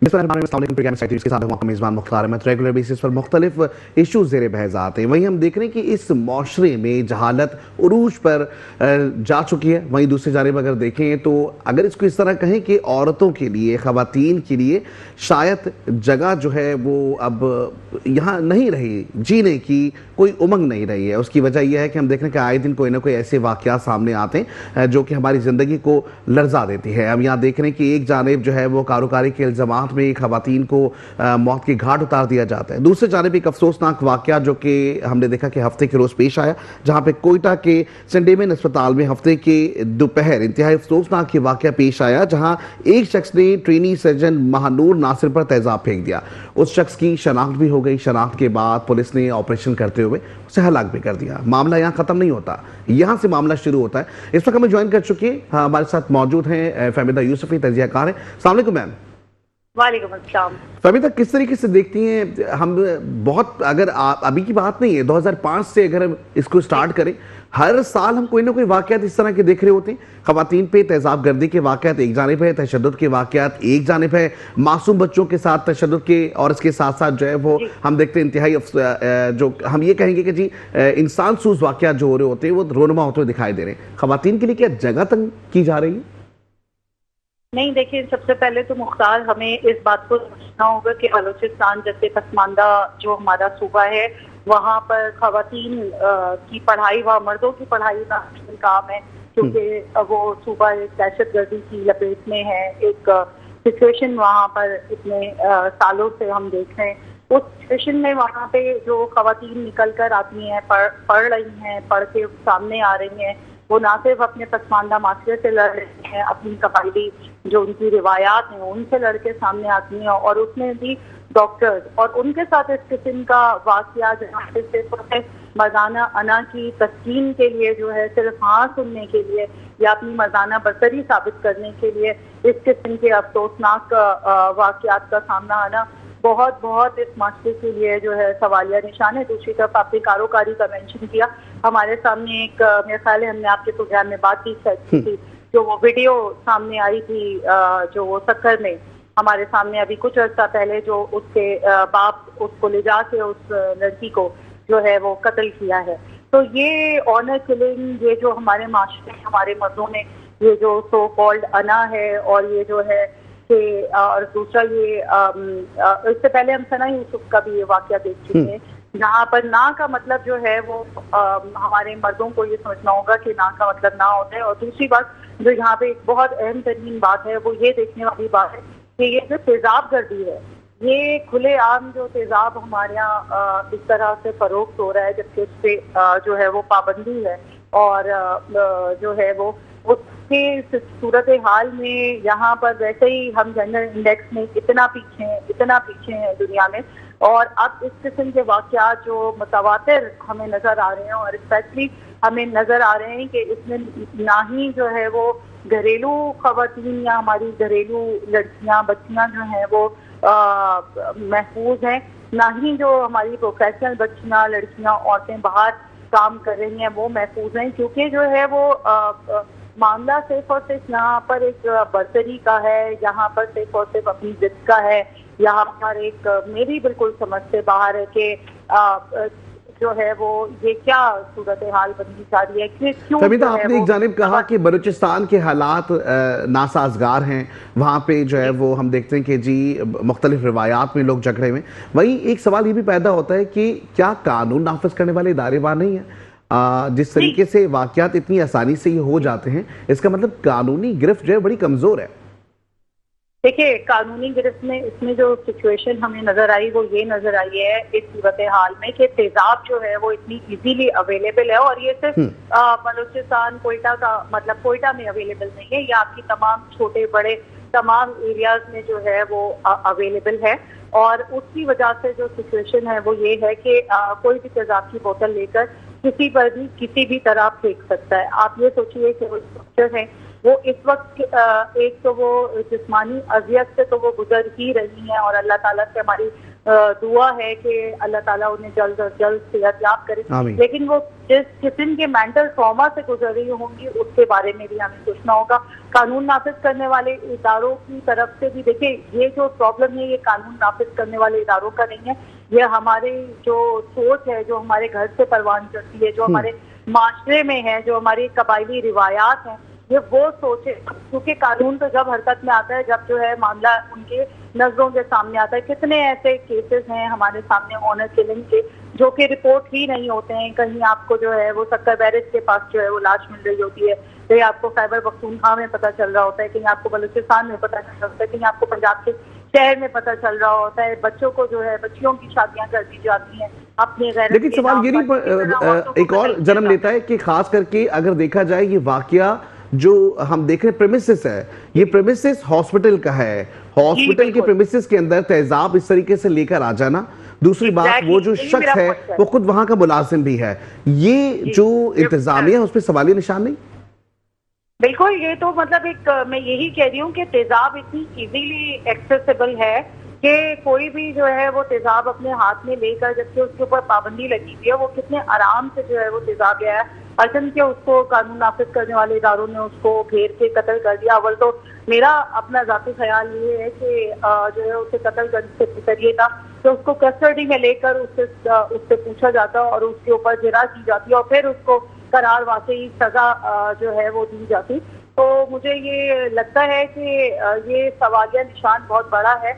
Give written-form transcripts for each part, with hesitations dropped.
के साथ मेजबान मुख्तार अहमद। रेगुलर बेसिस पर मुख्तलिफ इशूज ज़ेरे बहस आते हैं। वहीं हम देख रहे हैं कि इस माशरे में जहालत उरूज पर जा चुकी है। वहीं दूसरी जानिब अगर देखें तो अगर इसको इस तरह कहें कि औरतों के लिए, ख़वातीन के लिए शायद जगह जो है वो अब यहाँ नहीं रही, जीने की कोई उमंग नहीं रही है। उसकी वजह यह है कि हम देख रहे हैं कि आए दिन कोई ना कोई ऐसे वाक़यात सामने आते हैं जो कि हमारी ज़िंदगी को लर्जा देती है। हम यहाँ देख रहे हैं कि एक जानिब जो है वो कारोकारी के इल्ज़ामात में ख़वातीन को मौत की घाट उतार दिया जाता है। दूसरी जानिब एक अफसोसनाक वाक़या जो कि हमने देखा कि हफ्ते के रोज़ पेश आया, जहाँ पे कोयटा के सेंडेमेन अस्पताल में हफ्ते के दोपहर इंतहाई अफसोसनाक वाक़या पेश आया, जहाँ एक शख्स ने ट्रेनी सर्जन महानूर नासिर पर तेजाब फेंक दिया। उस शख्स की शनाख्त भी हो गई। शनाख्त के बाद पुलिस ने ऑपरेशन करते हुए उसे हलाक भी कर दिया। मामला यहाँ खत्म नहीं होता, यहाँ से मामला शुरू होता है। इस वक्त हमें ज्वाइन कर चुकी है, हमारे साथ मौजूद हैं फहमीदा यूसुफी, तजियाकार हैं। अस्सलाम वालेकुम मैम। वालेकुम अस्सलाम। फहमीदा, किस तरीके से देखती हैं हम, बहुत अगर अभी की बात नहीं है, 2005 से अगर हम इसको स्टार्ट करें, हर साल हम कोई ना कोई वाक़यात इस तरह के देख रहे होते हैं। ख़वातीन पे तेज़ाब गर्दी के वाक़यात एक जानिब है, तशद्दुद के वाक़यात एक जानिब है, मासूम बच्चों के साथ तशद्दुद के, और इसके साथ साथ जो है वो हम देखते हैं इंतहाई जो हम ये कहेंगे कि जी इंसान सूज वाक़यात जो हो रहे होते हैं वो रोनुमा होते हुए दिखाई दे रहे हैं। ख़वातीन के लिए क्या जगह तंग की जा रही है? नहीं, देखिए, सबसे पहले तो मुख्तार हमें इस बात को समझना होगा कि बलूचिस्तान जैसे पसमानदा जो हमारा सूबा है, वहाँ पर ख़वातीन की पढ़ाई व मर्दों की पढ़ाई का काम है, क्योंकि वो सूबा एक दहशतगर्दी की लपेट में है। एक सिचुएशन वहाँ पर इतने सालों से हम देख रहे हैं। उस सिचुएशन में वहाँ पे जो ख़वातीन निकल कर आती हैं, पढ़ रही हैं, पढ़ के सामने आ रही हैं, वो ना सिर्फ अपने पसमानदा माशरे से लड़ रही हैं, अपनी कबायली जो उनकी रिवायात हैं उनसे लड़के सामने आती हैं, और उसमें भी डॉक्टर्स और उनके साथ इस किस्म का वाक़या जहाँ पे सिर्फ मर्दाना अना की तस्कीन के लिए जो है, सिर्फ हाँ सुनने के लिए या अपनी मर्दाना बरतरी साबित करने के लिए इस किस्म के अफसोसनाक वाक़यात का सामना आना बहुत बहुत इस माशरे के लिए जो है सवालिया निशान है। दूसरी तरफ आपने कारोकारी का मेंशन किया, हमारे सामने एक मेरे ख्याल है हमने आपके प्रोग्राम में बात की थी, जो वो वीडियो सामने आई थी जो वो सक्कर में हमारे सामने अभी कुछ अर्सा पहले, जो उसके बाप उसको ले जाके उस लड़की को जो है वो कत्ल किया है। तो ये ऑनर किलिंग, ये जो हमारे माशरे में हमारे मर्दों ने ये जो सो कॉल्ड अना है, और ये जो है कि और दूसरा ये इससे पहले हम सना यूसुफ का भी ये वाक़या देख चुके हैं, जहाँ पर ना का मतलब जो है वो हमारे मर्दों को ये समझना होगा कि ना का मतलब ना होता है। और दूसरी बात जो यहाँ पे एक बहुत अहम तरीन बात है, वो ये देखने वाली बात है कि ये जो तेजाब गर्दी है, ये खुले आम जो तेजाब हमारे यहाँ इस तरह से फरोख्त हो रहा है, जबकि उस पर जो है वो पाबंदी है, और जो है वो उसके सूरत हाल में यहाँ पर वैसे ही हम जेंडर इंडेक्स में इतना पीछे हैं दुनिया में। और अब इस किस्म के वाक़यात जो मुतवातिर हमें नजर आ रहे हैं, और स्पेशली हमें नजर आ रहे हैं कि इसमें ना ही जो है वो घरेलू ख़वातीन या हमारी घरेलू लड़कियां बच्चियां जो हैं वो महफूज हैं, ना ही जो हमारी प्रोफेशनल बच्चियां लड़कियां औरतें बाहर काम कर रही हैं वो महफूज हैं, क्योंकि जो है वो मामला सिर्फ और सिर्फ यहाँ पर एक बर्तरी का है, यहाँ पर सिर्फ और सिर्फ अपनी जिद का है, यहाँ पर एक मेरी बिल्कुल समझ से बाहर है कि जो है वो ये क्या सूरत हाल बननी जा रही है। क्यों आपने एक जानिब कहा कि बलूचिस्तान के हालात नासाजगार हैं, वहाँ पे जो है वो हम देखते हैं कि जी मुख्तलिफ रिवायात में लोग झगड़े में। वहीं एक सवाल ये भी पैदा होता है कि क्या कानून नाफिज करने वाले इदारे वहाँ नहीं है? जिस तरीके से वाक़यात इतनी आसानी से ये हो जाते हैं, इसका मतलब कानूनी गिरफ्त जो है बड़ी कमजोर है। देखिए, कानूनी गिरफ्त में इसमें जो सिचुएशन हमें नजर आई वो ये नजर आई है इस सूरत हाल में कि तेजाब जो है वो इतनी इजीली अवेलेबल है, और ये सिर्फ बलूचिस्तान कोयटा का मतलब कोयटा में अवेलेबल नहीं है, ये आपकी तमाम छोटे बड़े तमाम एरियाज में जो है वो अवेलेबल है। और उसकी वजह से जो सिचुएशन है वो ये है कि कोई भी तेजाब की बोतल लेकर किसी पर भी किसी भी तरह फेंक सकता है। आप ये सोचिए कि वो डॉक्टर हैं, वो इस वक्त एक तो वो जिस्मानी अजियत से तो वो गुजर ही रही हैं, और अल्लाह ताला से हमारी दुआ है कि अल्लाह ताला उन्हें जल्द से जल्द सेहतयाब करे। आमीन। लेकिन वो जिस किस्म के मेंटल ट्रॉमा से गुजर रही होंगी उसके बारे में भी हमें सोचना होगा। कानून नाफिज करने वाले इदारों की तरफ से भी देखिए, ये जो प्रॉब्लम है ये कानून नाफिज करने वाले इदारों का नहीं है, ये हमारे जो सोच है, जो हमारे घर से परवान चढ़ती है, जो हमारे माशरे में है, जो हमारी कबायली रिवायात है, ये वो सोच है। क्योंकि कानून तो जब हरकत में आता है जब जो है मामला उनके नजरों के सामने आता है। कितने ऐसे केसेस हैं हमारे सामने ऑनर किलिंग के जो कि रिपोर्ट ही नहीं होते हैं। कहीं आपको जो है वो सक्कर बैरेज के पास जो है वो लाश मिल रही होती है, कहीं आपको खैबर पख्तूनख्वा में पता चल रहा होता है, कहीं आपको बलूचिस्तान में पता चल रहा होता है, कहीं आपको पंजाब के शहर में पता चल रहा होता है। बच्चों को जो है बच्चियों की शादियां कर दी जाती हैं अपने गैर। लेकिन सवाल ये नहीं एक और जन्म लेता है कि खास करके अगर देखा जाए ये वाकया जो हम देख रहे हैं प्रेमिसेस है, ये प्रेमिसेस हॉस्पिटल का है। हॉस्पिटल के प्रेमिसेस के अंदर तेजाब इस तरीके से लेकर आ जाना। दूसरी बात, वो जो शख्स है वो खुद वहां का मुलाजिम भी है। ये जो इंतजामिया है उस पर सवालिया निशान नहीं? बिल्कुल, ये तो मतलब एक मैं यही कह रही हूँ कि तेजाब इतनी इजीली एक्सेसिबल है कि कोई भी जो है वो तेजाब अपने हाथ में लेकर, जबकि उसके ऊपर पाबंदी लगी हुई है, वो कितने आराम से जो है वो तेजाब गया है। अचन के उसको कानून नाफिज करने वाले इदारों ने उसको घेर के कत्ल कर दिया। अव्वल तो मेरा अपना जाती ख्याल ये है कि जो है उसे कत्ल करने से बेहतर ये था कि उसको कस्टडी में लेकर उससे पूछा जाता और उसके ऊपर जिरा की जाती और फिर उसको करार वाकई सजा जो है वो दी जाती। तो मुझे ये लगता है कि ये सवालिया निशान बहुत बड़ा है।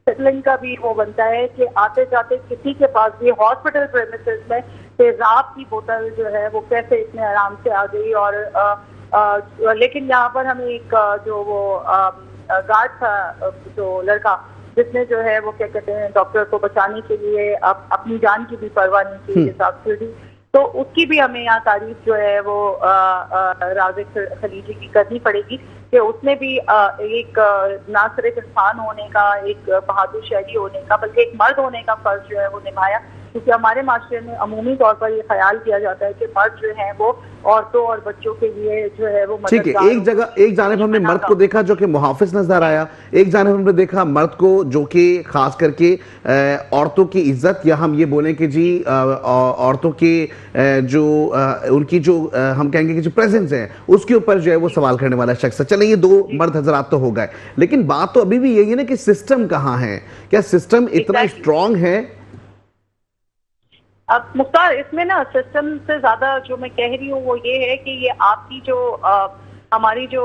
सेटलिंग का भी वो बनता है कि आते जाते किसी के पास भी हॉस्पिटल प्रेमिसेस में तेजाब की बोतल जो है वो कैसे इतने आराम से आ गई। और लेकिन यहाँ पर हमें एक जो वो गार्ड था, जो लड़का जिसने जो है वो क्या कहते हैं डॉक्टर को बचाने के लिए अपनी जान की भी परवाह नहीं की हिसाब से दी, तो उसकी भी हमें यहाँ तारीफ जो है वो राज़िक खलीजी की करनी पड़ेगी कि उसने भी एक ना सिर्फ इंसान होने का, एक बहादुर शहरी होने का, बल्कि एक मर्द होने का फर्ज जो है वो निभाया। क्योंकि हमारे माशरे में अमूमी तौर पर ये ख्याल किया जाता है कि मर्द जो है वो औरतों और बच्चों के लिए जो है वो ठीक है। एक जानिब हमने मर्द को देखा जो कि मुहाफिज नजर आया, एक जानिब हमने देखा मर्द को जो कि खास करके औरतों की इज्जत, या हम ये बोलें कि जी औरतों के जो उनकी जो हम कहेंगे कि जो प्रेजेंस है उसके ऊपर जो है वो सवाल करने वाला शख्स है। चले ये दो मर्द हजरात तो हो गए, लेकिन बात तो अभी भी यही है ना कि सिस्टम कहाँ है? क्या सिस्टम इतना स्ट्रांग है? अब मुख्तार, इसमें ना सिस्टम से ज्यादा जो मैं कह रही हूँ वो ये है कि ये आपकी जो हमारी जो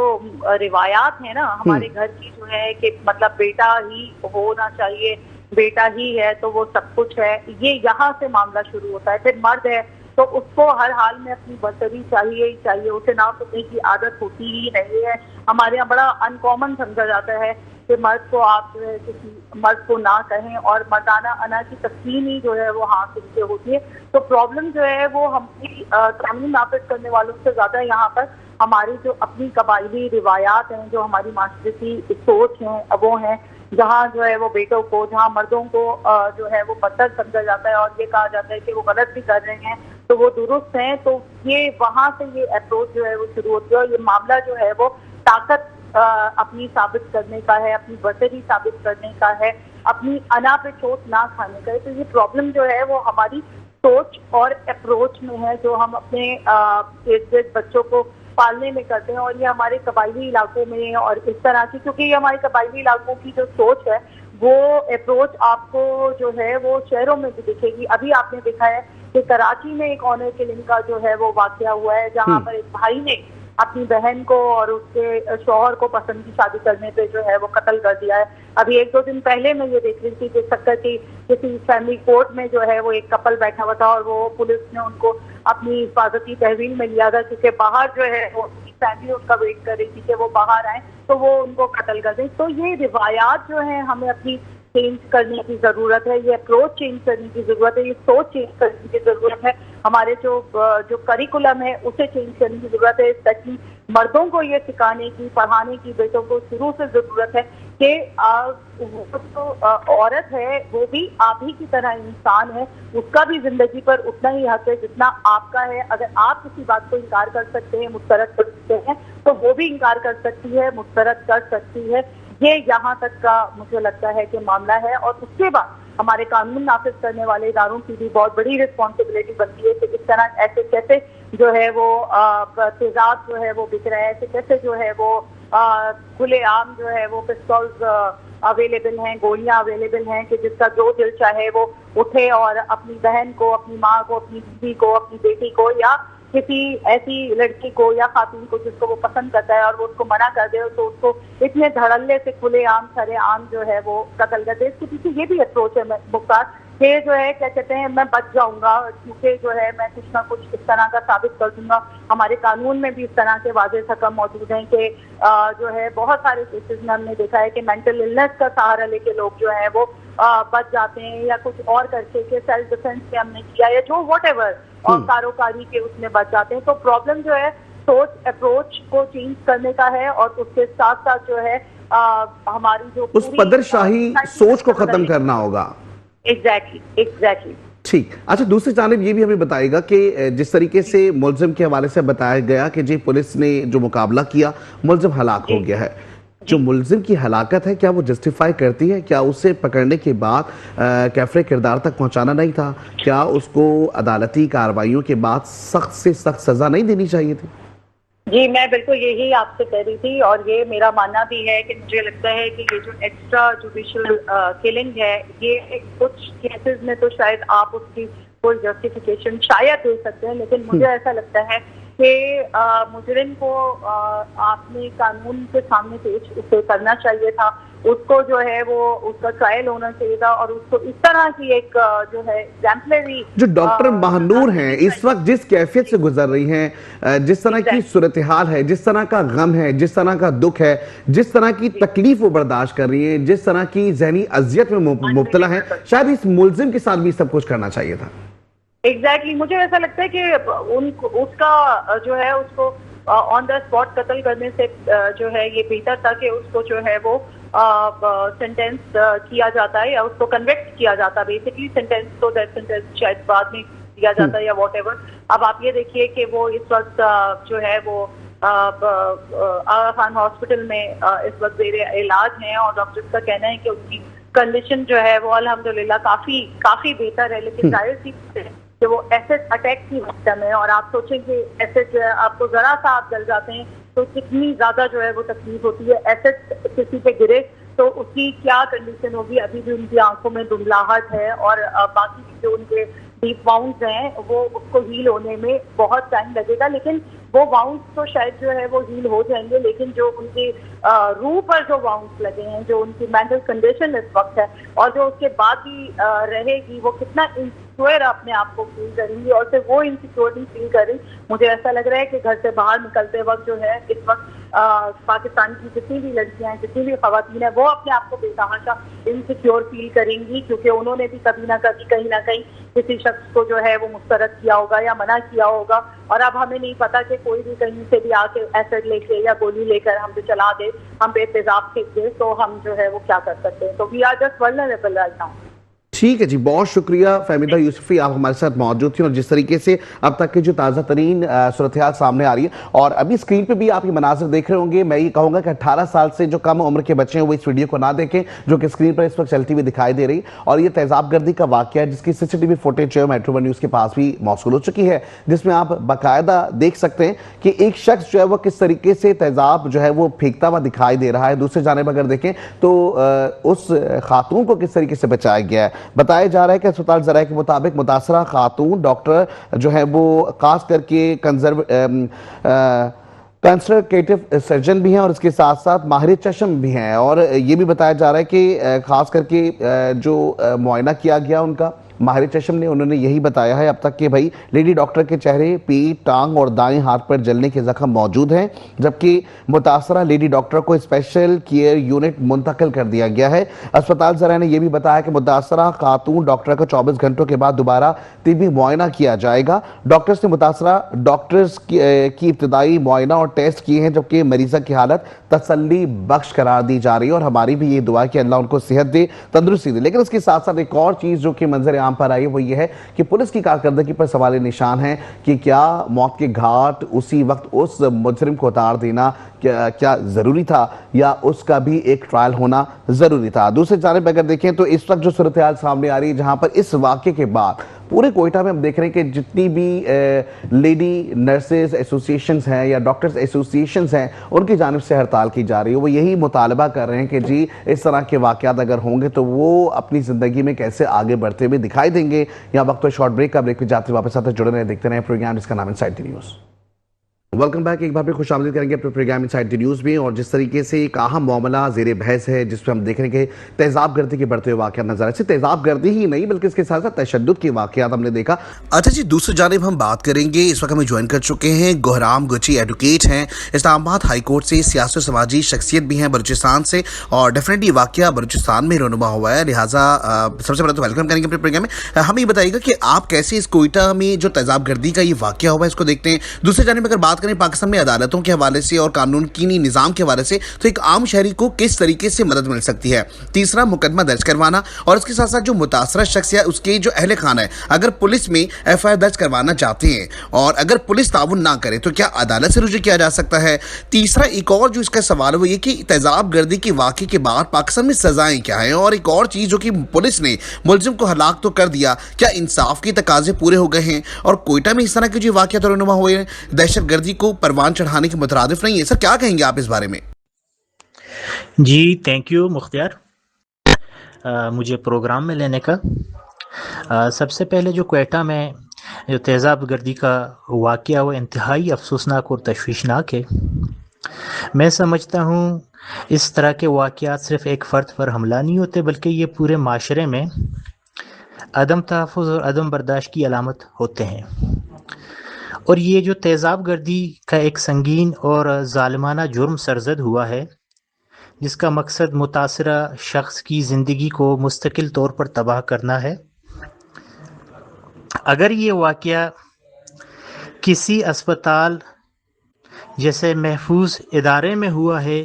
रिवायात है ना हमारे घर की, जो है कि मतलब बेटा ही होना चाहिए, बेटा ही है तो वो सब कुछ है, ये यहाँ से मामला शुरू होता है। फिर मर्द है तो उसको हर हाल में अपनी बर्तरी चाहिए ही चाहिए, उसे ना सुनने की आदत होती ही नहीं है। हमारे यहाँ बड़ा अनकॉमन समझा जाता है कि मर्द को आप जो है किसी मर्द को ना कहें, और मर्दाना अना की तस्लीम ही जो है वो हाँ से होती है। तो प्रॉब्लम जो है वो हमारी कानून नाफिज करने वालों से ज्यादा यहाँ पर हमारी जो अपनी कबायली रिवायात हैं, जो हमारी माशरे की सोच है वो हैं, जहाँ जो है वो बेटों को, जहाँ मर्दों को जो है वो बदतर समझा जाता है और ये कहा जाता है कि वो गलत भी कर रहे हैं तो वो दुरुस्त हैं। तो ये वहां से ये अप्रोच जो है वो शुरू होती है और ये मामला जो है वो ताकत अपनी साबित करने का है, अपनी बर्तरी साबित करने का है, अपनी अना पे चोट ना खाने का है। तो ये प्रॉब्लम जो है वो हमारी सोच और अप्रोच में है, जो हम अपने इर्द गिर्द बच्चों को पालने में करते हैं। और ये हमारे कबायली इलाकों में और इस तरह की, क्योंकि ये हमारे कबायली इलाकों की जो सोच है वो अप्रोच आपको जो है वो शहरों में भी दिखेगी। अभी आपने देखा है कि कराची में एक ऑनर किलिंग का जो है वो वाकया हुआ है, जहाँ पर एक भाई ने अपनी बहन को और उसके शौहर को पसंद की शादी करने पे जो है वो कत्ल कर दिया है। अभी 1-2 दिन पहले मैं ये देख रही थी कि सक्कर की किसी फैमिली कोर्ट में जो है वो एक कपल बैठा हुआ था और वो पुलिस ने उनको अपनी हिफाजती तहवील में लिया था, क्योंकि बाहर जो है वो फैमिली उनका वेट कर रही थी कि वो बाहर आए तो वो उनको कत्ल कर दें। तो ये रिवायात जो है हमें अपनी चेंज करने की जरूरत है, ये अप्रोच चेंज करने की जरूरत है, ये सोच चेंज करने की जरूरत है, हमारे जो करिकुलम है उसे चेंज करने की जरूरत है। ताकि मर्दों को ये सिखाने की, पढ़ाने की बेटों को शुरू से जरूरत है कि वो जो औरत है वो भी आप ही की तरह इंसान है, उसका भी जिंदगी पर उतना ही हक है जितना आपका है। अगर आप किसी बात को इनकार कर सकते हैं, मुस्तरद कर सकते हैं, तो वो भी इनकार कर सकती है, मुस्तरद कर सकती है। ये यहाँ तक का मुझे लगता है कि मामला है। और उसके बाद हमारे कानून नाफिज करने वाले इदारों की भी बहुत बड़ी रिस्पॉन्सिबिलिटी बनती है कि इस तरह ऐसे कैसे जो है वो तेजाब जो है वो बिक रहा है, ऐसे कैसे जो है वो खुलेआम जो है वो पिस्तौल्स अवेलेबल हैं, गोलियां अवेलेबल हैं कि जिसका जो दिल चाहे वो उठे और अपनी बहन को, अपनी माँ को, अपनी बीवी को, अपनी बेटी को या किसी ऐसी लड़की को या खातून को जिसको वो पसंद करता है और वो उसको मना कर दे तो उसको इतने धड़ल्ले से खुलेआम सरेआम जो है वो कत्ल कर दे। इसके पीछे ये भी अप्रोच है मुख्तार, ये जो है क्या कहते हैं, मैं बच जाऊंगा क्योंकि जो है मैं कुछ ना कुछ इस तरह का साबित कर दूंगा। हमारे कानून में भी इस तरह के वाज़ेह हकम मौजूद हैं कि जो है बहुत सारे केसेस में हमने देखा है कि मेंटल इलनेस का सहारा लेके लोग जो है वो बच जाते हैं या कुछ और करके के सेल्फ डिफेंस पे हमने किया या जो व्हाटएवर और कारोकारी के उसमें बच जाते हैं। तो प्रॉब्लम जो है सोच अप्रोच को चेंज करने का है और उसके साथ साथ जो है हमारी जो उस पदरशाही सोच को खत्म करना होगा। एग्जैक्टली। ठीक। अच्छा, दूसरी जानिब ये भी हमें बताएगा कि जिस तरीके से मुलजिम के हवाले से बताया गया कि जी पुलिस ने जो मुकाबला किया, मुलजिम हलाक हो गया है, जो मुलजिम की हलाकत है क्या वो जस्टिफाई करती है? क्या उसे पकड़ने के बाद कैफरे किरदार तक पहुंचाना नहीं था? क्या उसको अदालती कार्रवाइयों के बाद सख्त से सख्त सजा नहीं देनी चाहिए थी? जी, मैं बिल्कुल यही आपसे कह रही थी और ये मेरा मानना भी है कि मुझे लगता है कि ये जो एक्स्ट्रा जुडिशियल किलिंग है, ये कुछ केसेस में तो शायद आप उसकी कोई जस्टिफिकेशन शायद दे सकते हैं, लेकिन मुझे ऐसा लगता है कि मुजरिम को आपने कानून के सामने पेश उसे करना चाहिए था, उसको जो है वो उसका ट्रायल होना चाहिए था और उसको इस तरह की एक जो है एग्जाम्पलरी जो डॉक्टर महानूर हैं इस वक्त जिस कैफियत से गुजर रही हैं, जिस तरह की सूरत हाल है, जिस तरह का गम है, जिस तरह का दुख है, जिस तरह की तकलीफ वो बर्दाश्त कर रही हैं, जिस तरह की जहनी अजियत में मुब्तला है, शायद इस मुलजिम के साथ भी सब कुछ करना चाहिए था। एग्जैक्टली मुझे ऐसा लगता है कि उसका जो है उसको ऑन द स्पॉट कत्ल करने से जो है ये बेहतर था कि उसको जो है वो सेंटेंस किया जाता है या उसको कन्विक्ट किया जाता है। बेसिकली सेंटेंस तो डेथ सेंटेंस शायद बाद में दिया जाता है या व्हाटएवर। अब आप ये देखिए कि वो इस वक्त जो है वो आगा खान हॉस्पिटल में इस वक्त जेर इलाज हैं और डॉक्टर्स का कहना है कि उनकी कंडीशन जो है वो अल्हम्दुलिल्लाह काफी बेहतर है, लेकिन जाहिर सी कि वो एसिड अटैक की विक्टिम है और आप सोचें कि एसिड जो है आपको जरा सा आप जल जाते हैं तो कितनी ज्यादा जो है वो तकलीफ होती है। एसिड किसी पे गिरे तो उसकी क्या कंडीशन होगी। अभी भी उनकी आंखों में धुंधलाहट है और बाकी जो उनके डीप वाउंड्स हैं वो उसको हील होने में बहुत टाइम लगेगा, लेकिन वो वाउंड्स तो शायद जो है वो हील हो जाएंगे, लेकिन जो उनके रूह पर जो वाउंड्स लगे हैं, जो उनकी मेंटल कंडीशन इस वक्त है और जो उसके बाद भी रहेगी, वो कितना इनसिक्योर अपने आप को फील करेंगी और फिर वो इनसिक्योरिटी फील करें। मुझे ऐसा लग रहा है कि घर से बाहर निकलते वक्त जो है इस वक्त पाकिस्तान की जितनी भी लड़कियां हैं, जितनी भी खवातीन है, वो अपने आप को बेतहाशा इनसिक्योर फील करेंगी क्योंकि उन्होंने भी कभी ना कभी कहीं ना कहीं किसी शख्स को जो है वो मुस्तरद किया होगा या मना किया होगा। और अब हमें नहीं पता कि कोई भी कहीं से भी आके एसिड लेके या गोली लेकर हम पे चला दे, हम पे तेजाब फेंक दे, तो हम जो है वो क्या कर सकते हैं। तो we are just vulnerable right now. ठीक है जी, बहुत शुक्रिया फहमीदा यूसुफी, आप हमारे साथ मौजूद थी और जिस तरीके से अब तक की जो ताज़ा तरीन सूरत हाल सामने आ रही है और अभी स्क्रीन पे भी आप ये मनाजिर देख रहे होंगे। मैं ये कहूँगा कि 18 साल से जो कम उम्र के बच्चे हैं वो इस वीडियो को ना देखें जो कि स्क्रीन पर इस वक्त चलती हुई दिखाई दे रही और ये तेजाब गर्दी का वाक़या है जिसकी CCTV फुटेज जो है मेट्रो वन न्यूज़ के पास भी मौसूल हो चुकी है, जिसमें आप बाकायदा देख सकते हैं कि एक शख्स जो है वो किस तरीके से तेजाब जो है वो फेंकता हुआ दिखाई दे रहा है। दूसरी जानिब अगर देखें तो उस खातून को किस तरीके से बचाया गया है। बताया जा रहा है कि अस्पताल ज़राए के मुताबिक मुतासरा खातून डॉक्टर जो है वो खास करके कंसर्वेटिव सर्जन भी हैं और इसके साथ साथ माहिर चश्म भी हैं और ये भी बताया जा रहा है कि खास करके जो मुआयना किया गया उनका माहिर चश्म ने, उन्होंने यही बताया है अब तक कि भाई लेडी डॉक्टर के चेहरे, पीठ, टांग और दाएं हाथ पर जलने के जख्म मौजूद हैं, जबकि मुतासरा लेडी डॉक्टर को स्पेशल केयर यूनिट मुंतकिल कर दिया गया है। अस्पताल ज़राए ने यह भी बताया कि मुतासरा खातून डॉक्टर को 24 घंटों के बाद दोबारा तिब्बी मुआयना किया जाएगा। डॉक्टर्स ने मुतासरा डॉक्टर्स की इब्तदाई मुआयना और टेस्ट किए हैं, जबकि मरीजा की हालत तसल्ली बख्श करार दी जा रही है और हमारी भी ये दुआ है कि अल्लाह उनको सेहत दे, तंदुरुस्ती दे। लेकिन इसके साथ साथ एक और चीज़ जो कि मंजर पर आई वो ये है कि पुलिस की कारकर्दगी पर सवाल निशान है कि क्या मौत के घाट उसी वक्त उस मुजरिम को उतार देना क्या क्या ज़रूरी था या उसका भी एक ट्रायल होना ज़रूरी था। दूसरी जानिब अगर देखें तो इस वक्त जो सूरत हाल सामने आ रही है, जहाँ पर इस वाक़े के बाद पूरे कोयटा में हम देख रहे हैं कि जितनी भी लेडी नर्सेज एसोसिएशंस हैं या डॉक्टर्स एसोसिएशंस हैं, उनकी जानिब से हड़ताल की जा रही है। वो यही मुतालबा कर रहे हैं कि जी इस तरह के वाक़यात अगर होंगे तो वो अपनी ज़िंदगी में कैसे आगे बढ़ते हुए दिखाई देंगे। यहाँ वक्त शॉर्ट ब्रेक का, ब्रेक पे जाते वापस आते जुड़े रहे, देखते रहे प्रोग्राम जिसका नाम inside the news. Welcome back, एक बार फिर खुश आमदीद करेंगे अपने प्रोग्राम इनसाइड द न्यूज़ में। और जिस तरीके से एक अहम मामला ज़ेर बहस है, जिसमें हम देख रहे हैं कि तेज़ाब गर्दी के बढ़ते हुए वाक़यात नजर आए। सिर्फ तेज़ाब गर्दी ही नहीं बल्कि इसके साथ साथ तशद्दुद के वाक़यात हमने देखा। अच्छा जी, दूसरी जानिब हम बात करेंगे, इस वक्त हमें ज्वाइन कर चुके हैं गुहराम गुची एडवोकेट हैं, इस्लामाबाद हाई कोर्ट से सियासी समाजी शख्सियत भी हैं बलूचिस्तान से, और डेफिनेटली वाक़या बलूचिस्तान में रोनुमा हुआ है, लिहाजा सबसे पहले तो वेलकम करेंगे अपने प्रोग्राम में। हमें ये बताइएगा कि आप कैसे इस कोयटा में जो तेज़ाब गर्दी का ये वाक़या हुआ है इसको देखते हैं। दूसरी जानिब अगर बात करें पाकिस्तान में अदालतों के हवाले से और कानूनी निज़ाम के हवाले से, तो एक आम शहरी को किस तरीके से मदद मिल सकती है। तीसरा, मुकदमा दर्ज करवाना, और इसके साथ साथ जो मुतासरा शख्स या उसके जो अहले खाना है, अगर पुलिस में एफआईआर दर्ज करवाना चाहते हैं और अगर पुलिस ताउन ना करे तो क्या अदालत से रुजू किया जा सकता है। तीसरा, एक और जो इसका सवाल है वो ये कि तेज़ाब गर्दी के वाक़े के बाद पाकिस्तान में सजाएं क्या हैं। और एक और चीज़ जो कि पुलिस ने मुलजिम को हलाक तो कर दिया, क्या इंसाफ के तकाजे पूरे हो गए हैं। और कोयटा में इस तरह के जो वाक़यात रोनुमा हुए हैं, दहशत गर्दी को परवान चढ़ाने के मुतरादिफ नहीं है। सर क्या कहेंगे आप इस बारे में? जी, थैंक यू मुख्तियार मुझे प्रोग्राम में लेने का। सबसे पहले जो क्वेटा में जो तेज़ाब गर्दी का वाक़या वो इंतहाई अफसोसनाक और तशवीशनाक है। मैं समझता हूँ इस तरह के वाक़यात सिर्फ़ एक फ़र्द पर हमला नहीं होते, बल्कि ये पूरे माशरे में अदम तहफ़्फ़ुज़ और अदम बर्दाश्त की अलामत होते हैं। और ये जो तेज़ाब गर्दी का एक संगीन और ज़ालिमाना जुर्म सरज़द हुआ है, जिसका मकसद मुतासरा शख्स की ज़िंदगी को मुस्तकिल तौर पर तबाह करना है। अगर ये वाक़या किसी अस्पताल जैसे महफूज इदारे में हुआ है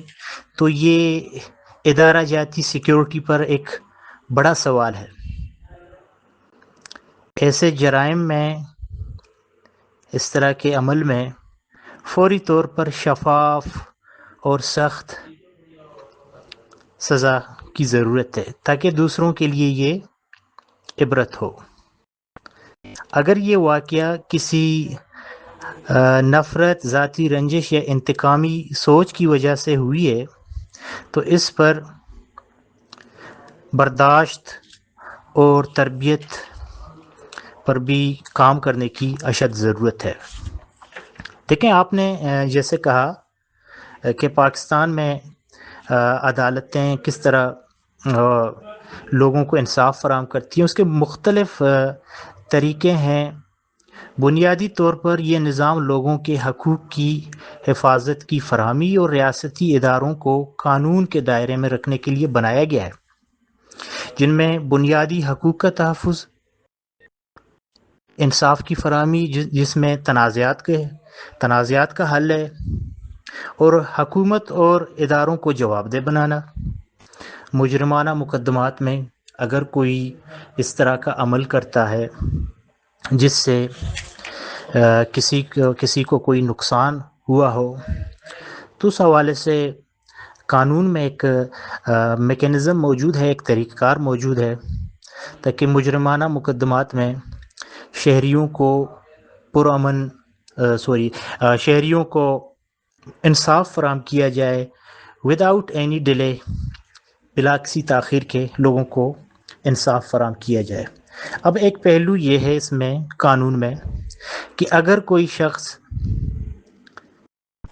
तो ये इदारा जाती सिक्योरिटी पर एक बड़ा सवाल है। ऐसे जराइम में, इस तरह के अमल में फौरी तौर पर शफाफ और सख्त सज़ा की ज़रूरत है ताकि दूसरों के लिए ये इबरत हो। अगर ये वाक़या किसी नफ़रत, ज़ाती रंजिश या इंतकामी सोच की वजह से हुई है तो इस पर बर्दाश्त और तरबियत पर भी काम करने की अशद ज़रूरत है। देखें, आपने जैसे कहा कि पाकिस्तान में अदालतें किस तरह लोगों को इंसाफ फराहम करती हैं, उसके मुख्तलिफ तरीक़े हैं। बुनियादी तौर पर यह निज़ाम लोगों के हकूक़ की हिफाजत की फरहमी और रियासती इदारों को कानून के दायरे में रखने के लिए बनाया गया है, जिनमें बुनियादी हकूक़ का तहफ़्फ़ुज़, इंसाफ की फरहमी जिसमें तनाज़ात का हल है, और हुकूमत और इदारों को जवाबदेह बनाना। मुजरिमाना मुकदमात में अगर कोई इस तरह का अमल करता है जिससे किसी को कोई नुकसान हुआ हो, तो उस हवाले से कानून में एक मेकनिज़म मौजूद है, एक तरीक़ाकार मौजूद है, ताकि मुजरिमाना मुकदमात में शहरियों को इंसाफ फराहम किया जाए विदाउट एनी डिले, बिला किसी ताख़ीर के लोगों को इंसाफ फराहम किया जाए। अब एक पहलू ये है इसमें कानून में कि अगर कोई शख्स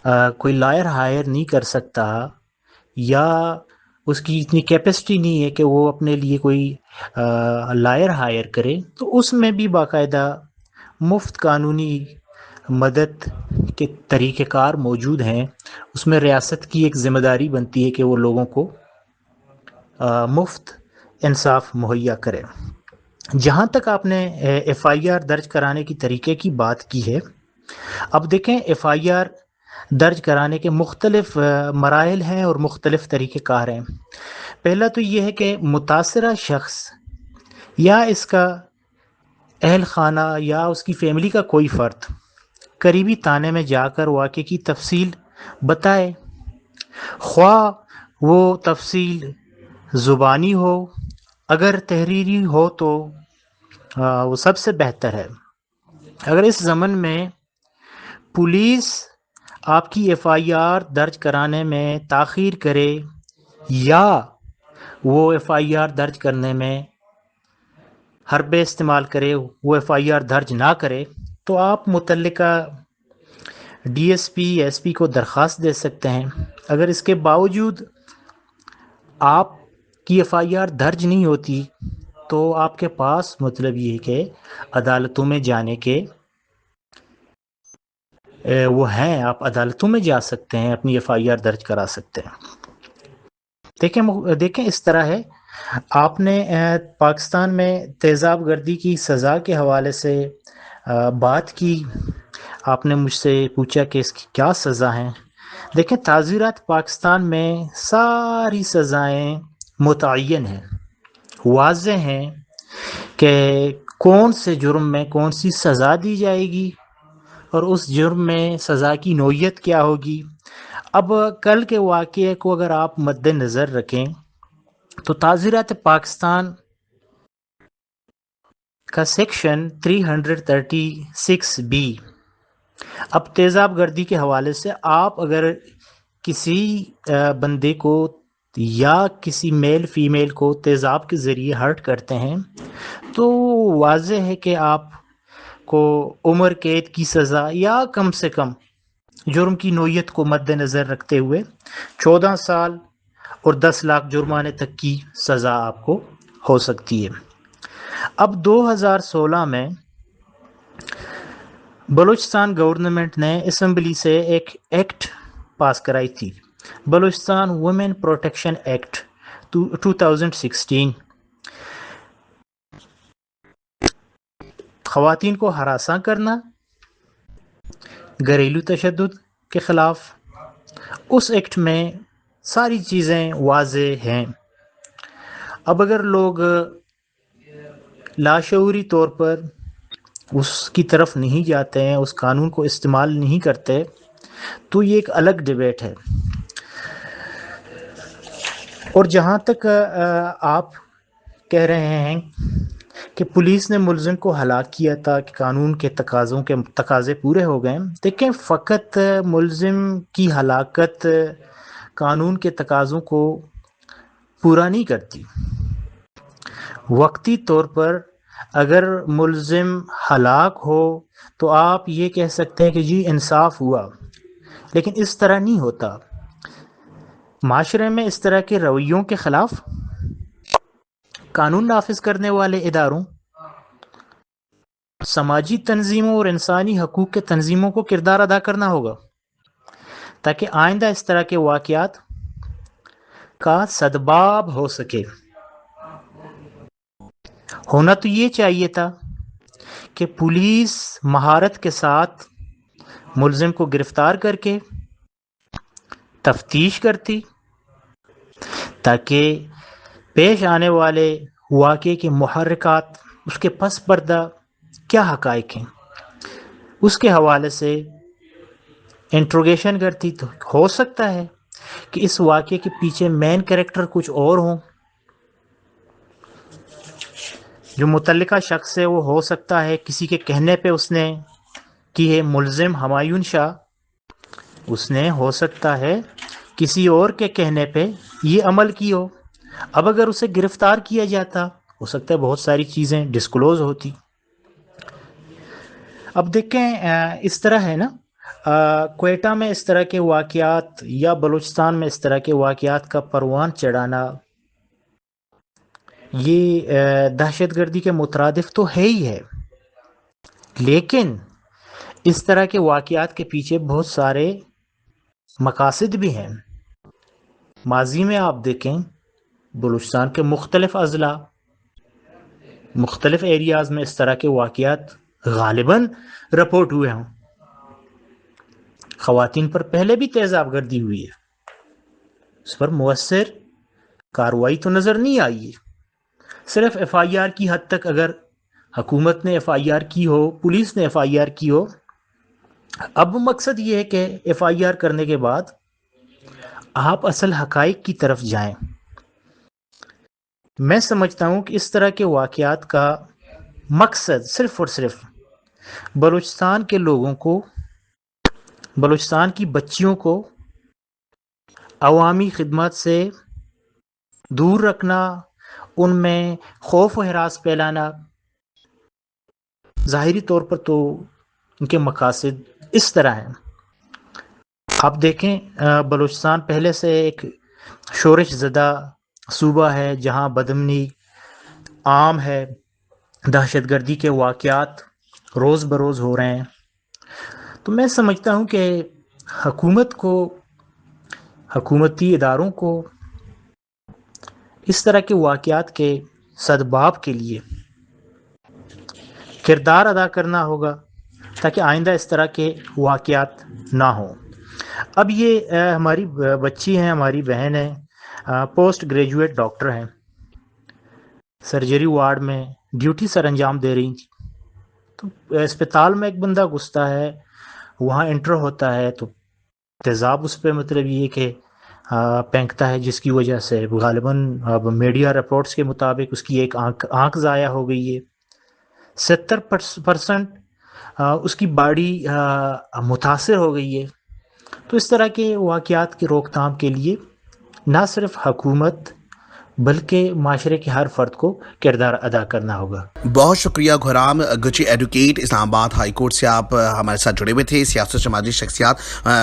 कोई लॉयर हायर नहीं कर सकता या उसकी इतनी कैपेसिटी नहीं है कि वो अपने लिए कोई लॉयर हायर करे, तो उसमें भी बाकायदा मुफ्त कानूनी मदद के तरीक़ेकार मौजूद हैं। उसमें रियासत की एक ज़िम्मेदारी बनती है कि वो लोगों को मुफ्त इंसाफ मुहैया करे। जहाँ तक आपने एफ़आईआर दर्ज कराने की तरीक़े की बात की है, अब देखें एफ़आईआर दर्ज कराने के मुख्तलिफ मराहिल हैं और मुख्तलिफ तरीक़ेकार हैं। पहला तो ये है कि मुतासरा शख्स या इसका अहल खाना या उसकी फ़ैमिली का कोई फ़र्द करीबी थाने में जाकर वाक़े की तफसील बताए ख्वा वो तफसील ज़ुबानी हो, अगर तहरीरी हो तो वो सबसे बेहतर है। अगर इस ज़मन में पुलिस आपकी एफआईआर दर्ज कराने में ताख़ीर करे या वो एफआईआर दर्ज करने में हरबे इस्तेमाल करे, वो एफआईआर दर्ज ना करे, तो आप मुतल्लिका डीएसपी एसपी को दरख्वास्त दे सकते हैं। अगर इसके बावजूद आपकी एफआईआर दर्ज नहीं होती तो आपके पास मतलब ये है कि अदालतों में जाने के वो हैं, आप अदालतों में जा सकते हैं, अपनी एफआईआर दर्ज करा सकते हैं। देखें इस तरह है, आपने पाकिस्तान में तेज़ाब गर्दी की सज़ा के हवाले से बात की, आपने मुझसे पूछा कि इसकी क्या सज़ा हैं। देखें, ताज़ीरात पाकिस्तान में सारी सज़ाएं मुतय्यन हैं, वाज़े हैं कि कौन से जुर्म में कौन सी सज़ा दी जाएगी और उस जुर्म में सज़ा की नौयत क्या होगी। अब कल के वाक़ये को अगर आप मद्देनज़र रखें तो ताज़ीरात पाकिस्तान का सेक्शन 336 बी, अब तेज़ाब गर्दी के हवाले से आप अगर किसी बंदे को या किसी मेल फीमेल को तेज़ाब के ज़रिए हर्ट करते हैं तो वाज़ेह है कि आपको उम्र कैद की सज़ा या कम से कम जुर्म की नौयत को मद्देनज़र रखते हुए 14 साल और 10 लाख जुर्माने तक की सज़ा आपको हो सकती है। अब 2016 में बलूचिस्तान गवर्नमेंट ने असम्बली से एक एक्ट पास कराई थी, बलूचिस्तान वुमेन प्रोटेक्शन एक्ट 2016। ख़वातीन को हरासा करना, घरेलू तशद्दुद के ख़िलाफ़ उस एक्ट में सारी चीज़ें वाज़े हैं। अब अगर लोग लाशऊरी तौर पर उसकी तरफ नहीं जाते हैं, उस कानून को इस्तेमाल नहीं करते, तो ये एक अलग डिबेट है। और जहाँ तक आप कह रहे हैं कि पुलिस ने मुलजिम को हलाक किया था कि कानून के तकाज़े पूरे हो गए, देखें फ़कत मुलजिम की हलाकत कानून के तकाज़ों को पूरा नहीं करती। वक्ती तौर पर अगर मुलजिम हलाक हो तो आप ये कह सकते हैं कि जी इंसाफ हुआ, लेकिन इस तरह नहीं होता। माशरे में इस तरह के रवैयों के ख़िलाफ़ कानून नाफिज करने वाले इदारों, समाजी तंजीमों और इंसानी हकूक़ के तंजीमों को किरदार अदा करना होगा ताकि आइंदा इस तरह के वाक़यात का सदबाब हो सके। होना तो ये चाहिए था कि पुलिस महारत के साथ मुलजिम को गिरफ्तार करके तफ्तीश करती ताकि पेश आने वाले वाक़े के मुहर्रिकात, उसके पस पर्दा क्या हक़ाइक़ हैं, उसके हवाले से इंट्रोगेशन करती। तो हो सकता है कि इस वाक़े के पीछे मेन कैरेक्टर कुछ और हों, जो मुतल्लिका शख्स है वो हो सकता है किसी के कहने पे उसने की है। मुलजिम हुमायूं शाह, उसने हो सकता है किसी और के कहने पे ये अमल की हो। अब अगर उसे गिरफ्तार किया जाता, हो सकता है बहुत सारी चीज़ें डिस्क्लोज होती। अब देखें इस तरह है ना, क्वेटा में इस तरह के वाक़यात या बलूचिस्तान में इस तरह के वाक़यात का परवान चढ़ाना, ये दहशतगर्दी के मुतरादिफ तो है ही है, लेकिन इस तरह के वाक़यात के पीछे बहुत सारे मकासद भी हैं। माजी में आप देखें बलूचिस्तान के मुख्तलिफ अज़ला, मुख्तलिफ एरियाज़ में इस तरह के वाक़यात गालिबन रिपोर्ट हुए हों। ख़वातीन पर पहले भी तेज़ाब गर्दी हुई है, इस पर मुअस्सर कार्रवाई तो नज़र नहीं आई है। सिर्फ एफआईआर की हद तक अगर हुकूमत ने एफआईआर की हो, पुलिस ने एफआईआर की हो, अब मकसद ये है कि एफआईआर करने के बाद आप असल हकाइक की तरफ जाएं। मैं समझता हूँ कि इस तरह के वाक़यात का मकसद सिर्फ़ और सिर्फ़ बलूचिस्तान के लोगों को, बलूचिस्तान की बच्चियों को अवामी खिदमत से दूर रखना, उनमें खौफ व हरास फैलाना, ज़ाहिरी तौर पर तो उनके मकासद इस तरह हैं। आप देखें, बलूचिस्तान पहले से एक शोरश ज़दा सूबा है जहाँ बदअमनी आम है, दहशतगर्दी के वाक़यात रोज़ बरोज़ हो रहे हैं। तो मैं समझता हूँ कि हुकूमत को, हुकूमती इदारों को इस तरह के वाक़यात के सद्भाव के लिए किरदार अदा करना होगा ताकि आइंदा इस तरह के वाक़यात ना हों। अब ये हमारी बच्ची हैं, हमारी बहन है, पोस्ट ग्रेजुएट डॉक्टर हैं, सर्जरी वार्ड में ड्यूटी सर अंजाम दे रही थी। तो अस्पताल में एक बंदा घुसता है, वहाँ इंटर होता है तो तेज़ाब उस पर मतलब ये कि फेंकता है, जिसकी वजह से गालिबन अब मीडिया रिपोर्ट्स के मुताबिक उसकी एक आँख ज़ाया हो गई है। 70% उसकी बॉडी मुतासर हो गई है। तो इस तरह के वाक़यात की रोकथाम के लिए ना सिर्फ हुकूमत बल्कि माशरे के हर फर्द को किरदार अदा करना होगा। बहुत शुक्रिया Khurram Gucchi advocate, Islamabad high court से आप हमारे साथ जुड़े हुए थे। सियासी समाजी शख्सियात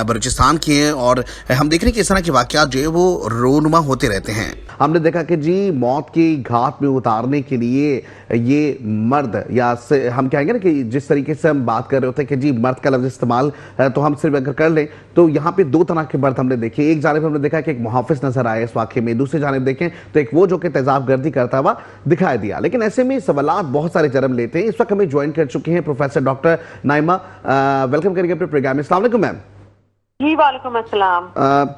बलूचिस्तान की हैं और हम देख रहे हैं कि इस तरह के वाक़यात जो है वो रोनुमा होते रहते हैं। हमने देखा कि जी मौत की घाट में उतारने के लिए ये मर्द, या हम कहेंगे ना कि जिस तरीके से हम बात कर रहे होते हैं कि जी मर्द का लफ्ज़ इस्तेमाल तो हम सिर्फ अगर कर लें तो यहाँ पे दो तरह के मर्द हमने देखे। एक जानिब हमने देखा कि एक मुहाफिज नजर आया इस वाक़े में, दूसरी जानिब देखें तो एक वो जो कि तेजाब गर्दी करता हुआ दिखाई दिया। लेकिन ऐसे में सवालात बहुत सारे जन्म लेते हैं। इस वक्त हमें ज्वाइन कर चुके हैं प्रोफेसर डॉक्टर नाइमा, वेलकम करेंगे अपने प्रोग्राम में। अस्सलाम वालेकुम मैम। जी वालेकुम अस्सलाम।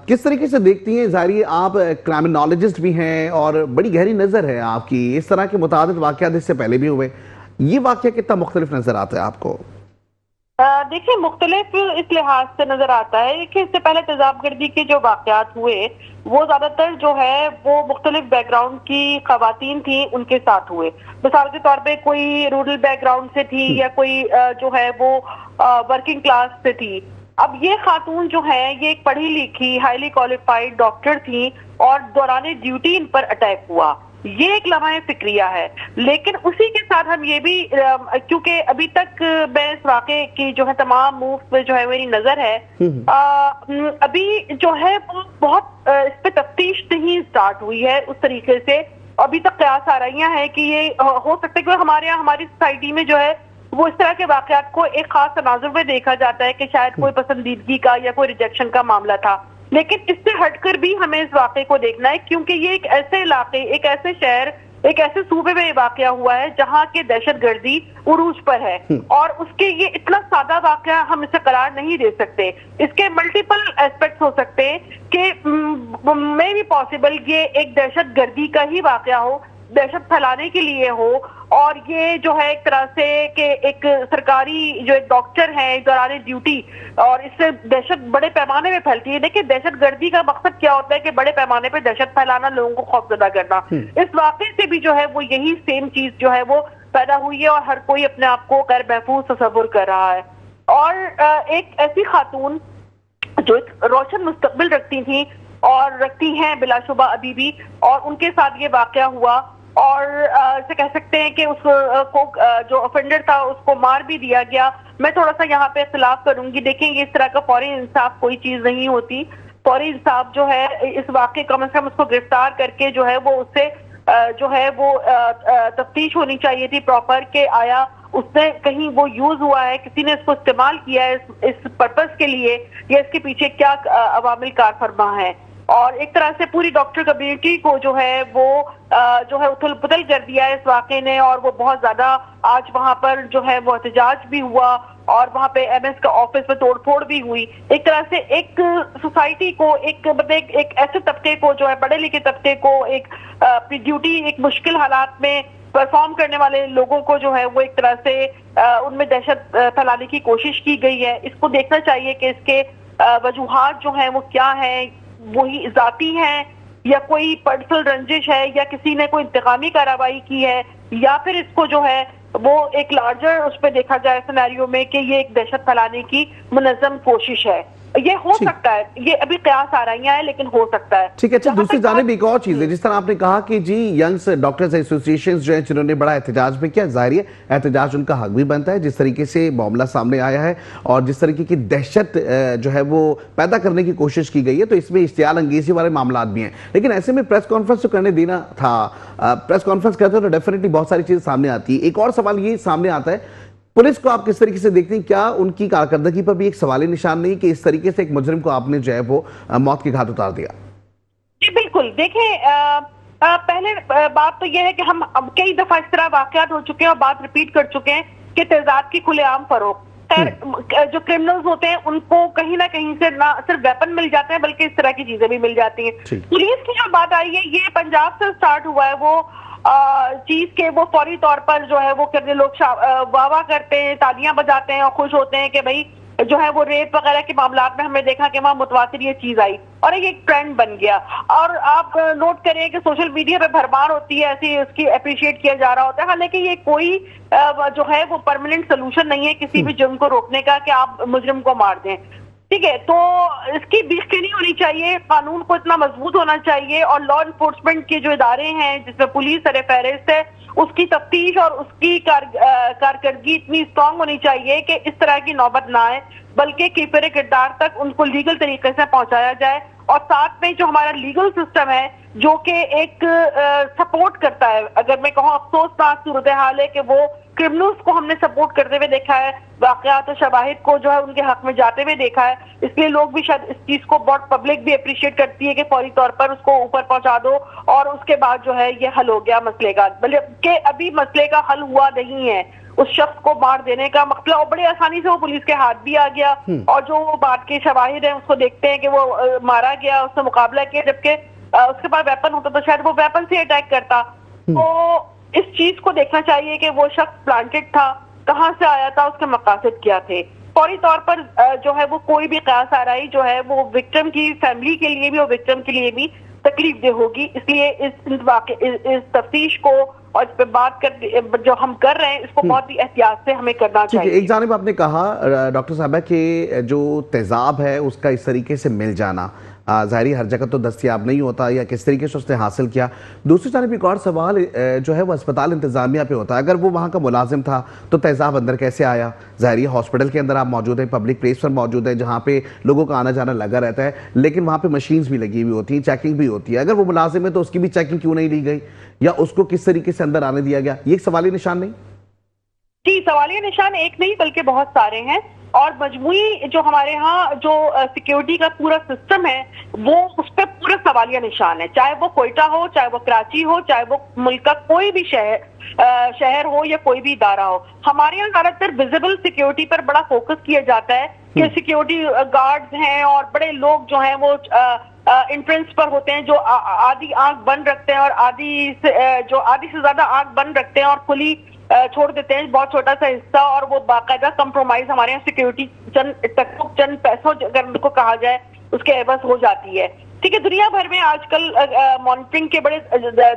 किस तरीके से देखती हैं, जाहिर आप क्राइमिनोलॉजिस्ट भी हैं और बड़ी गहरी नज़र है आपकी, इस तरह के मुताबिक वाक़यात इससे पहले भी हुए, ये वाक़या कितना मुख्तलिफ नज़र आता है आपको? देखिए मुख्तलिफ इस लिहाज से नजर आता है कि इससे पहले तेजाबगर्दी के जो वाक़यात हुए वो ज्यादातर जो है वो मुख्तलिफ बैकग्राउंड की खवातीन थी, उनके साथ हुए। मिसाल के तौर पे कोई रूरल बैकग्राउंड से थी या कोई जो है वो वर्किंग क्लास से थी। अब ये खातून जो है ये एक पढ़ी लिखी हाईली क्वालिफाइड डॉक्टर थी और दौरान ड्यूटी इन पर अटैक हुआ। ये एक लम्हा फिक्रिया है। लेकिन उसी के साथ हम ये भी, क्योंकि अभी तक मैं इस वाक़े की जो है तमाम मूव पे जो है मेरी नजर है, अभी जो है वो बहुत इस पे तफ्तीश नहीं स्टार्ट हुई है उस तरीके से। अभी तक कयास आराइयां है कि ये हो सकता है कि हमारे यहाँ हमारी सोसाइटी में जो है वो इस तरह के वाक़यात को एक खास तनाजुर में देखा जाता है कि शायद कोई पसंदीदगी का या कोई रिजेक्शन का मामला था। लेकिन इससे हटकर भी हमें इस वाक़े को देखना है, क्योंकि ये एक ऐसे इलाके, एक ऐसे शहर, एक ऐसे सूबे में वाक़या हुआ है जहाँ के दहशतगर्दी उरूज पर है। और उसके ये इतना सादा वाक़या हम इसे करार नहीं दे सकते। इसके मल्टीपल एस्पेक्ट्स हो सकते हैं कि मे भी पॉसिबल ये एक दहशतगर्दी का ही वाक़या हो, दहशत फैलाने के लिए हो। और ये जो है एक तरह से कि एक सरकारी जो एक डॉक्टर है दौरान ड्यूटी, और इससे दहशत बड़े पैमाने पे फैलती है। देखिए दहशतगर्दी का मकसद क्या होता है कि बड़े पैमाने पे दहशत फैलाना, लोगों को खौफजदा करना। इस वाक़े से भी जो है वो यही सेम चीज जो है वो पैदा हुई है और हर कोई अपने आप को गैर महफूज तस्वुर कर रहा है। और एक ऐसी खातून जो एक रोशन मुस्तकबिल रखती थी और रखती हैं बिलाशुबा अभी भी, और उनके साथ ये वाक़या हुआ और इसे कह सकते हैं कि उसको जो ऑफेंडर था उसको मार भी दिया गया। मैं थोड़ा सा यहाँ पे इख्तिलाफ करूंगी। देखेंगे इस तरह का फौरी इंसाफ कोई चीज नहीं होती। फौरी इंसाफ जो है इस वाक़े कम से कम उसको गिरफ्तार करके जो है वो उससे जो है वो तफ्तीश होनी चाहिए थी प्रॉपर, के आया उसने कहीं वो यूज हुआ है, किसी ने इसको इस्तेमाल किया है इस पर्पस के लिए, या इसके पीछे क्या अवामिल कार फरमा है। और एक तरह से पूरी डॉक्टर कम्युनिटी को जो है वो जो है उथल पुथल कर दिया है इस वाक़े ने। और वो बहुत ज्यादा आज वहां पर जो है वो एहतजाज भी हुआ और वहां पे एमएस का ऑफिस में तोड़फोड़ भी हुई। एक तरह से एक सोसाइटी को, एक ऐसे तबके को जो है पढ़े लिखे तबके को, एक अपनी ड्यूटी एक मुश्किल हालात में परफॉर्म करने वाले लोगों को जो है वो एक तरह से उनमें दहशत फैलाने की कोशिश की गई है। इसको देखना चाहिए कि इसके वजूहात जो हैं वो क्या है, वही जाती हैं या कोई पर्सनल रंजिश है या किसी ने कोई इंतकामी कार्रवाई की है या फिर इसको जो है वो एक लार्जर उस पर देखा जाए सिनेरियो में कि ये एक दहशत फैलाने की मुनज़्ज़म कोशिश है। ये हो सकता है, ये अभी कयास आ रही है लेकिन हो सकता है। ठीक है। अच्छा, दूसरी जानिब एक और चीज है, जिस तरह आपने कहा कि जी यंग्स डॉक्टर्स एसोसिएशंस जो है जिन्होंने बड़ा एहतजाज भी किया, जाहिर है एहतजाज उनका हक भी बनता है जिस तरीके से मामला सामने आया है और जिस तरीके की दहशत जो है वो पैदा करने की कोशिश की गई है, तो इसमें इश्तियाल अंगेजी वाले मामला भी हैं। लेकिन ऐसे में प्रेस कॉन्फ्रेंस तो करने देना था, प्रेस कॉन्फ्रेंस करते हो तो डेफिनेटली बहुत सारी चीजें सामने आती है। एक और सवाल ये सामने आता है, पुलिस को आप किस तरीके से देखते हैं? क्या उनकी कारकर्दगी पर भी एक सवाली निशान नहीं कि इस तरीके से एक मुजरिम को आपने जो है वो मौत के घाट उतार दिया? जी बिल्कुल। देखिए, पहले बात तो यह है कि हम कई दफा इस तरह वाकयात हो चुके हैं और बात रिपीट कर चुके हैं कि तेजाब की खुलेआम फरोख्त। जो क्रिमिनल्स होते हैं उनको कहीं ना कहीं से ना सिर्फ वेपन मिल जाते हैं बल्कि इस तरह की चीजें भी मिल जाती हैं। पुलिस की जो बात आई है ये पंजाब से स्टार्ट हुआ है। वो चीज के वो फौरी तौर पर जो है वो करने लोग वाह करते हैं, तालियां बजाते हैं और खुश होते हैं कि भाई जो है वो रेप वगैरह के मामलात में हमने देखा कि वहां मुतवातिर ये चीज आई और ये एक ट्रेंड बन गया। और आप नोट करिए कि सोशल मीडिया पे भरमार होती है, ऐसी उसकी अप्रिशिएट किया जा रहा होता है। हालांकि ये कोई जो है वो परमानेंट सोल्यूशन नहीं है किसी भी जुर्म को रोकने का कि आप मुजरिम को मार दें। ठीक है, तो इसकी बेखनी होनी चाहिए, कानून को इतना मजबूत होना चाहिए और लॉ इन्फोर्समेंट के जो इदारे हैं जिसमें पुलिस सर फहरिस्त है उसकी तफ्तीश और उसकी कारकर्दगी इतनी स्ट्रांग होनी चाहिए कि इस तरह की नौबत ना आए, बल्कि कीपर किरदार तक उनको लीगल तरीके से पहुंचाया जाए। और साथ में जो हमारा लीगल सिस्टम है जो कि एक सपोर्ट करता है, अगर मैं कहूँ अफसोसनाक सूरत हाल है कि वो क्रिमिनल्स को हमने सपोर्ट करते हुए देखा है, वाकयात और शवाहिद को जो है उनके हक में जाते हुए देखा है, इसलिए लोग भी शायद इस चीज को बहुत पब्लिक भी अप्रिशिएट करती है कि फौरी तौर पर उसको ऊपर पहुंचा दो और उसके बाद जो है ये हल हो गया मसले का। बल्कि अभी मसले का हल हुआ नहीं है, उस शख्स को मार देने का मतलब और बड़ी आसानी से वो पुलिस के हाथ भी आ गया और जो बात के शवाहिद है उसको देखते हैं कि वो मारा गया, उससे मुकाबला किया, जबकि उसके पास वेपन होता तो शायद वो वेपन से अटैक करता। तो इस चीज को देखना चाहिए कि वो शख्स प्लांटेड था, कहाँ से आया था, उसके मकासद क्या थे। फौरी तौर पर जो है वो कोई भी कयास आराई जो है वो विक्टिम की फैमिली के लिए भी और विक्टिम के लिए भी तकलीफ दे होगी। इसलिए इस तफ्तीश को और इस पे बात कर जो हम कर रहे हैं इसको बहुत ही एहतियात से हमें करना चाहिए। एक जानिब आपने कहा डॉक्टर साहबा कि जो तेजाब है उसका इस तरीके से मिल जाना ज़ाहिर हर जगह तो दस्तियाब नहीं होता या किस तरीके से उसने हासिल किया। दूसरी जानिब एक और सवाल जो है वो अस्पताल इंतज़ामिया पे होता है। अगर वो वहाँ का मुलाजिम था तो तेजाब अंदर कैसे आया? ज़ाहिर हॉस्पिटल के अंदर आप मौजूद हैं, पब्लिक प्लेस पर मौजूद है जहाँ पे लोगों का आना जाना लगा रहता है, लेकिन वहाँ पे मशीन्स भी लगी हुई होती हैं, चेकिंग भी होती है। अगर वो मुलाजिम है तो उसकी भी चेकिंग क्यों नहीं ली गई या उसको किस तरीके से अंदर आने दिया गया? ये एक सवालिया निशान नहीं? जी, सवालिया निशान एक नहीं बल्कि बहुत सारे हैं और मजमूई जो हमारे यहाँ जो सिक्योरिटी का पूरा सिस्टम है वो उस पर पूरा सवालिया निशान है। चाहे वो कोयटा हो, चाहे वो कराची हो, चाहे वो मुल्क का कोई भी शहर हो या कोई भी इदारा हो। हमारे यहाँ ज्यादातर विजिबल सिक्योरिटी पर बड़ा फोकस किया जाता है कि सिक्योरिटी गार्ड्स हैं और बड़े लोग जो हैं वो एंट्रेंस पर होते हैं जो आधी आंख बंद रखते हैं और आधी से ज्यादा आंख बंद रखते हैं और खुली छोड़ देते हैं बहुत छोटा सा हिस्सा, और वो बाकायदा कंप्रोमाइज हमारे यहाँ सिक्योरिटी चंद पैसों अगर उनको कहा जाए उसके एवज हो जाती है। ठीक है, दुनिया भर में आजकल मॉनिटरिंग के बड़े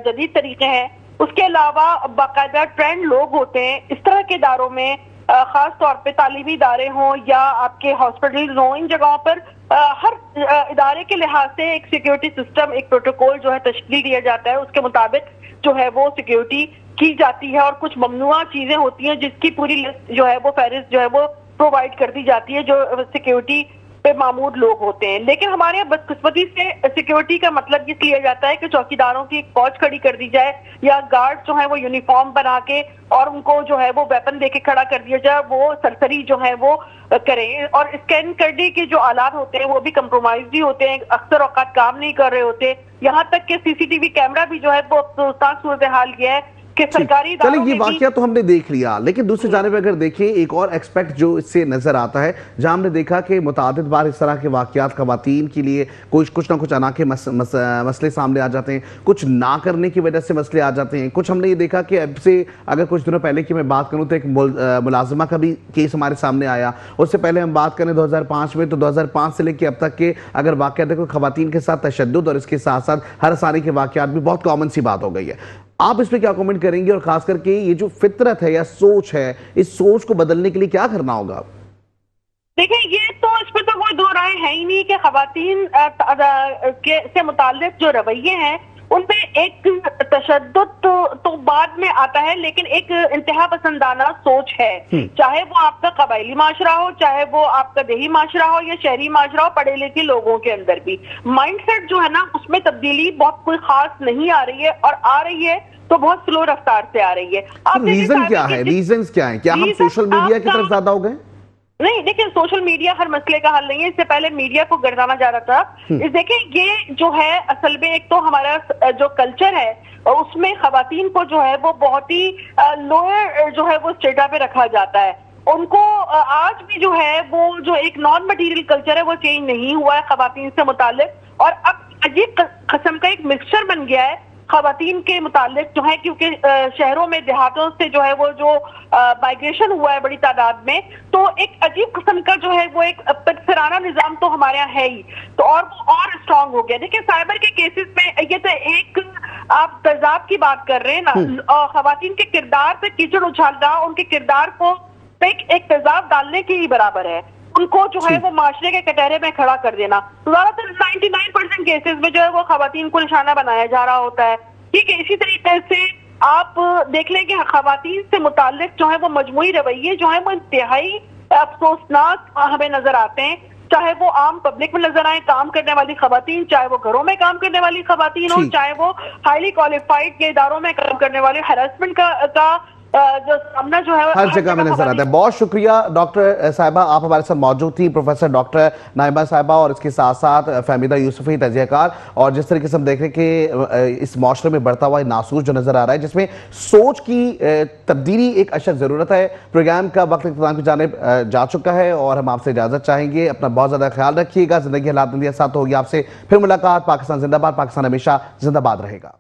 जदीद तरीके हैं। उसके अलावा बाकायदा ट्रेंड लोग होते हैं इस तरह के इदारों में, खास तौर पे तालीमी इदारे हों या आपके हॉस्पिटल हों, इन जगहों पर हर इदारे के लिहाज से एक सिक्योरिटी सिस्टम, एक प्रोटोकॉल जो है तश्कील दिया जाता है, उसके मुताबिक जो है वो सिक्योरिटी की जाती है और कुछ ममनुआ चीजें होती हैं जिसकी पूरी लिस्ट जो है वो फहरिस्त जो है वो प्रोवाइड कर दी जाती है जो सिक्योरिटी पे मामूद लोग होते हैं। लेकिन हमारे यहाँ बदकिस्मती से सिक्योरिटी का मतलब ये लिया जाता है कि चौकीदारों की एक फौज खड़ी कर दी जाए या गार्ड जो है वो यूनिफॉर्म बना के और उनको जो है वो वेपन देके खड़ा कर दिया जाए, वो सरसरी जो है वो करें। और स्कैन करने के जो आलात होते हैं वो भी कंप्रोमाइज ही होते हैं, अक्सर औकात काम नहीं कर रहे होते। यहाँ तक कि सीसीटीवी कैमरा भी जो है वो सूरत हाल ये है कि सरकारी चलिए इदारों ये में वाकया तो हमने देख लिया, लेकिन दूसरी जानिब अगर देखें एक और एक्सपेक्ट जो इससे नजर आता है, जहां हमने देखा कि मुतादिद बार इस तरह के वाकयात खवातीन के लिए कुछ ना कुछ अनाके मसले सामने आ जाते हैं, कुछ ना करने की वजह से मसले आ जाते हैं। कुछ हमने ये देखा कि अब से अगर कुछ दिनों पहले की मैं बात करूं तो एक मुलाजिमा का भी केस हमारे सामने आया। उससे पहले हम बात करें 2005 में, तो 2005 से लेकर अब तक के अगर वाकया देखो खवातीन के साथ तशद्दुद और इसके साथ साथ हरसानी के वाकयात भी बहुत कॉमन सी बात हो गई है। आप इस पे क्या कमेंट करेंगे, और खास करके ये जो फितरत है या सोच है, इस सोच को बदलने के लिए क्या करना होगा? देखिए, ये तो इस पे तो कोई दो राय है ही नहीं कि खवातीन से मुताल्लिक जो रवैये हैं उनपे एक तशद्दुद तो बाद में आता है, लेकिन एक इंतहा पसंदाना सोच है। चाहे वो आपका कबायली माशरा हो, चाहे वो आपका देही माशरा हो या शहरी माशरा हो, पढ़े लिखे लोगों के अंदर भी माइंडसेट जो है ना उसमें तब्दीली बहुत कोई खास नहीं आ रही है, और आ रही है तो बहुत स्लो रफ्तार से आ रही है। रीजन क्या है? रीजन क्या है? क्या हम सोशल मीडिया की तरफ ज्यादा हो गए? नहीं, देखिए, सोशल मीडिया हर मसले का हल नहीं है। इससे पहले मीडिया को गर्दाना जा रहा था। इस देखिए, ये जो है असल में एक तो हमारा जो कल्चर है और उसमें खवातीन को जो है वो बहुत ही लोअर जो है वो स्टेटा पे रखा जाता है। उनको आज भी जो है वो जो एक नॉन मटेरियल कल्चर है वो चेंज नहीं हुआ है खवातीन से मुतालिक, और अब अजीब किस्म का एक मिक्सचर बन गया है खवातीन के मुतालिक जो है, क्योंकि शहरों में देहातों से जो है वो जो माइग्रेशन हुआ है बड़ी तादाद में, तो एक अजीब किस्म का जो है वो एक तकसराना निजाम तो हमारे यहाँ है ही, तो और वो और स्ट्रांग हो गया। देखिए, साइबर के केसेस में ये तो एक आप तजाब की बात कर रहे हैं ना, खवातीन के किरदार पे कीचड़ उछालना उनके किरदार को एक तेजाब डालने के ही बराबर है। उनको जो है वो माशरे के कटहरे में खड़ा कर देना। तो ज्यादातर 99% केसेस में जो है वो खवातीन को निशाना बनाया जा रहा होता है। ठीक है, इसी तरीके से आप देख लें कि खवातीन से मुताल्लिक जो है वो मजमूई रवैये जो है वो इंतहाई अफसोसनाक हमें नजर आते हैं। चाहे वो आम पब्लिक में नजर आए काम करने वाली खवातीन, चाहे वो घरों में काम करने वाली खवातीन हो, चाहे वो हाईली क्वालिफाइड के इदारों में काम करने वाले, हरासमेंट का जो सामना जो है हर जगह में नजर आता है। बहुत शुक्रिया डॉक्टर साहिबा, आप हमारे साथ मौजूद थी। प्रोफेसर डॉक्टर नाइमा साहिबा और इसके साथ साथ फहमीदा यूसुफी, तजज़ियाकार। और जिस तरीके से हम देख रहे हैं कि इस माशरे में बढ़ता हुआ नासूर जो नजर आ रहा है, जिसमें सोच की तब्दीली एक अशद जरूरत है। प्रोग्राम का वक्त इख्तिताम की जानिब जा चुका है और हम आपसे इजाजत चाहेंगे। अपना बहुत ज्यादा ख्याल रखिएगा। जिंदगी हालात साथ होगी। आपसे फिर मुलाकात। पाकिस्तान जिंदाबाद। पाकिस्तान हमेशा जिंदाबाद रहेगा।